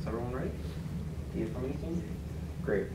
everyone ready? The affirmative team? Great.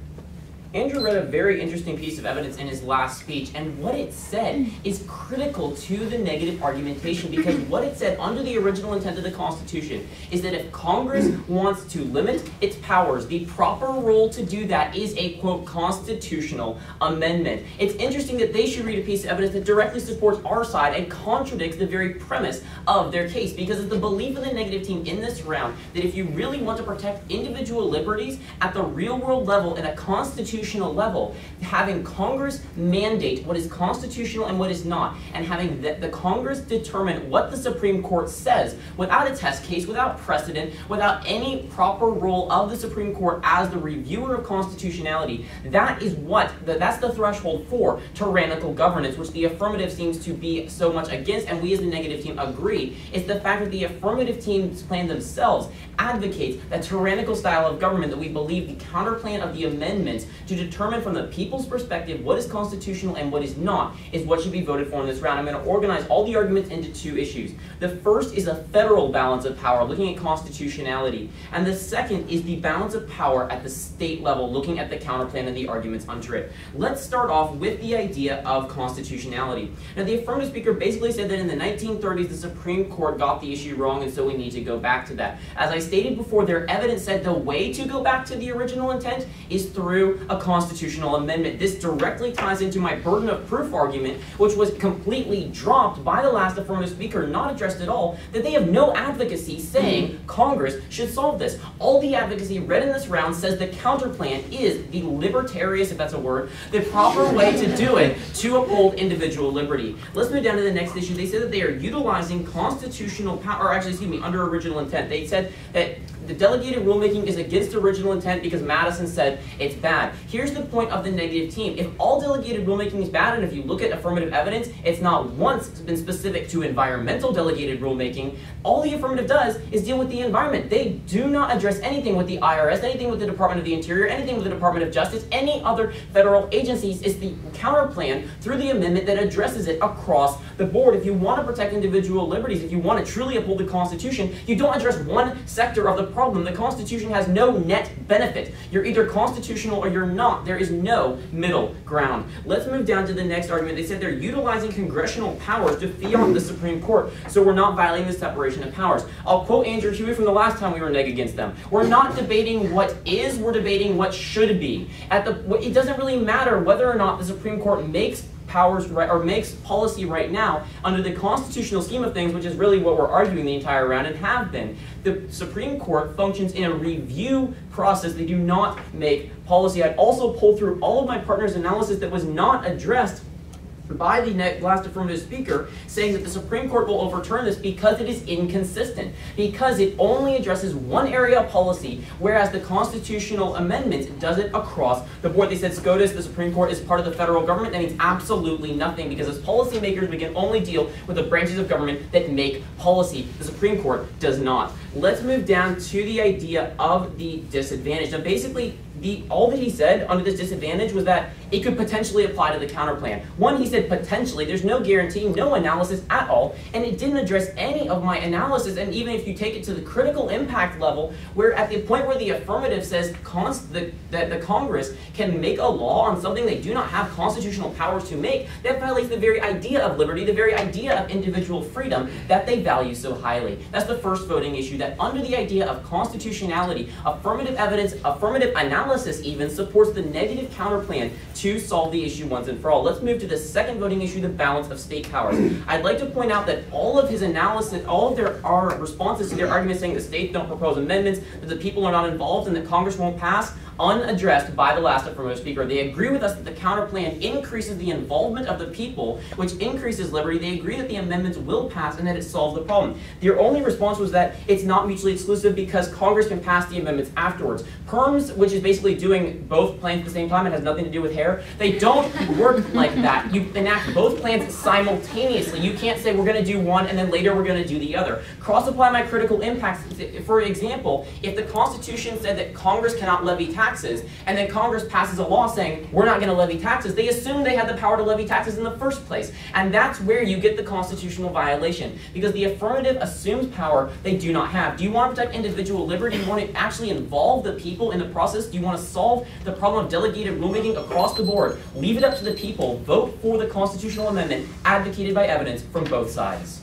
Andrew read a very interesting piece of evidence in his last speech, and what it said is critical to the negative argumentation, because what it said under the original intent of the Constitution is that if Congress wants to limit its powers, the proper role to do that is a, quote, constitutional amendment. It's interesting that they should read a piece of evidence that directly supports our side and contradicts the very premise of their case, because it's the belief of the negative team in this round that if you really want to protect individual liberties at the real world level and a constitutional level, having Congress mandate what is constitutional and what is not, and having the Congress determine what the Supreme Court says without a test case, without precedent, without any proper role of the Supreme Court as the reviewer of constitutionality, that's the threshold for tyrannical governance, which the affirmative seems to be so much against, and we as the negative team agree. It's the fact that the affirmative team's plan themselves advocates that tyrannical style of government that we believe the counterplan of the amendments to determine from the people's perspective what is constitutional and what is not is what should be voted for in this round. I'm going to organize all the arguments into two issues. The first is a federal balance of power, looking at constitutionality. And the second is the balance of power at the state level, looking at the counterplan and the arguments under it. Let's start off with the idea of constitutionality. Now, the affirmative speaker basically said that in the 1930s, the Supreme Court got the issue wrong, and so we need to go back to that. As I stated before, their evidence said the way to go back to the original intent is through a constitutional amendment. This directly ties into my burden of proof argument, which was completely dropped by the last affirmative speaker, not addressed at all, that they have no advocacy saying Congress should solve this. All the advocacy read in this round says the counterplan is the libertarious, if that's a word, the proper way to do it to uphold individual liberty. Let's move down to the next issue. They said that they are utilizing constitutional power, or actually, excuse me, under original intent. They said that the delegated rulemaking is against original intent because Madison said it's bad. Here's the point of the negative team. If all delegated rulemaking is bad, and if you look at affirmative evidence, it's not once been specific to environmental delegated rulemaking, all the affirmative does is deal with the environment. They do not address anything with the IRS, anything with the Department of the Interior, anything with the Department of Justice, any other federal agencies. It's the counterplan through the amendment that addresses it across the board. If you want to protect individual liberties, if you want to truly uphold the Constitution, you don't address one sector of the problem. The Constitution has no net benefit. You're either constitutional or you're not. There is no middle ground. Let's move down to the next argument. They said they're utilizing congressional powers to fiat the Supreme Court, so we're not violating the separation of powers. I'll quote Andrew Huey from the last time we were neg against them. We're not debating what is, we're debating what should be. It doesn't really matter whether or not the Supreme Court makes powers right, or makes policy right now under the constitutional scheme of things, which is really what we're arguing the entire round and have been. The Supreme Court functions in a review process. They do not make policy. I'd also pulled through all of my partner's analysis that was not addressed by the last affirmative speaker, saying that the Supreme Court will overturn this because it is inconsistent, because it only addresses one area of policy, whereas the constitutional amendment does it across the board. They said SCOTUS, the Supreme Court, is part of the federal government. That means absolutely nothing, because as policymakers, we can only deal with the branches of government that make policy. The Supreme Court does not. Let's move down to the idea of the disadvantage. Now, basically, all that he said under this disadvantage was that it could potentially apply to the counterplan. One, he said potentially. There's no guarantee, no analysis at all, and it didn't address any of my analysis. And even if you take it to the critical impact level, where at the point where the affirmative says that the Congress can make a law on something they do not have constitutional powers to make, that violates the very idea of liberty, the very idea of individual freedom that they value so highly. That's the first voting issue, that under the idea of constitutionality, affirmative evidence, affirmative analysis even, supports the negative counterplan to solve the issue once and for all. Let's move to the second voting issue, the balance of state powers. I'd like to point out that all of his analysis, all of their responses to their arguments saying the states don't propose amendments, that the people are not involved, and that Congress won't pass, unaddressed by the last affirmative speaker. They agree with us that the counterplan increases the involvement of the people, which increases liberty. They agree that the amendments will pass and that it solves the problem. Their only response was that it's not mutually exclusive because Congress can pass the amendments afterwards. PERMS, which is basically basically doing both plans at the same time. It has nothing to do with hair. They don't work like that. You enact both plans simultaneously. You can't say we're going to do one and then later we're going to do the other. Cross-apply my critical impacts. For example, if the Constitution said that Congress cannot levy taxes, and then Congress passes a law saying we're not going to levy taxes, they assume they had the power to levy taxes in the first place. And that's where you get the constitutional violation, because the affirmative assumes power they do not have. Do you want to protect individual liberty? Do you want to actually involve the people in the process? Do you want to solve the problem of delegated rulemaking across the board? Leave it up to the people. Vote for the constitutional amendment advocated by evidence from both sides.